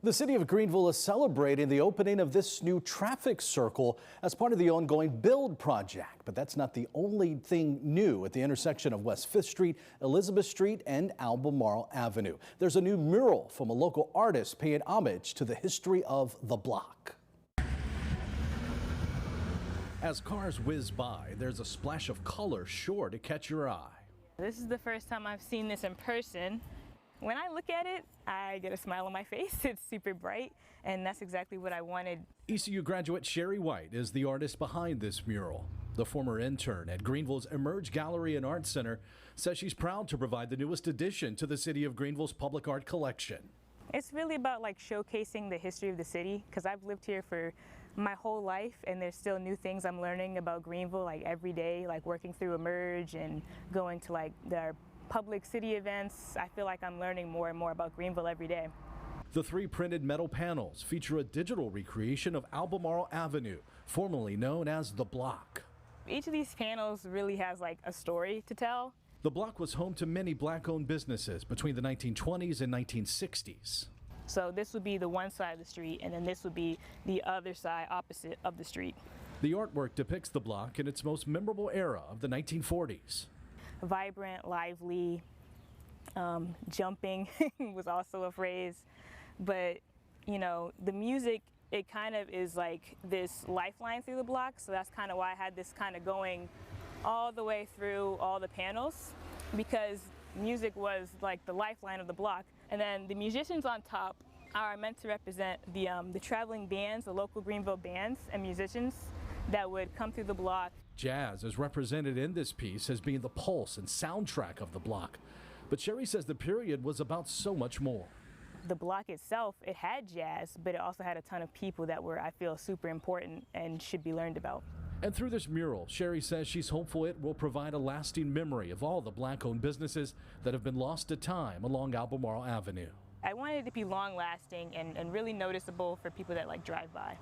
The City of Greenville is celebrating the opening of this new traffic circle as part of the ongoing build project. But that's not the only thing new at the intersection of West 5th Street, Elizabeth Street, and Albemarle Avenue. There's a new mural from a local artist paying homage to the history of the block. As cars whiz by, there's a splash of color sure to catch your eye. This is the first time I've seen this in person. When I look at it, I get a smile on my face. It's super bright, and that's exactly what I wanted. ECU graduate Sherry White is the artist behind this mural. The former intern at Greenville's Emerge Gallery and Art Center says she's proud to provide the newest addition to the City of Greenville's public art collection. It's really about showcasing the history of the city, because I've lived here for my whole life, and there's still new things I'm learning about Greenville every day, working through Emerge and going to their public city events. I feel like I'm learning more and more about Greenville every day. The 3 printed metal panels feature a digital recreation of Albemarle Avenue, formerly known as the block. Each of these panels really has a story to tell. The block was home to many black-owned businesses between the 1920s and 1960s. So this would be the one side of the street, and then this would be the other side opposite of the street. The artwork depicts the block in its most memorable era of the 1940s. Vibrant, lively, jumping was also a phrase. But, the music, it kind of is this lifeline through the block. So that's kind of why I had this kind of going all the way through all the panels, because music was the lifeline of the block. And then the musicians on top are meant to represent the traveling bands, the local Greenville bands and musicians that would come through the block. Jazz is represented in this piece as being the pulse and soundtrack of the block. But Sherry says the period was about so much more. The block itself, it had jazz, but it also had a ton of people that were, I feel, super important and should be learned about. And through this mural, Sherry says she's hopeful it will provide a lasting memory of all the black-owned businesses that have been lost to time along Albemarle Avenue. I wanted it to be long-lasting and really noticeable for people that drive by.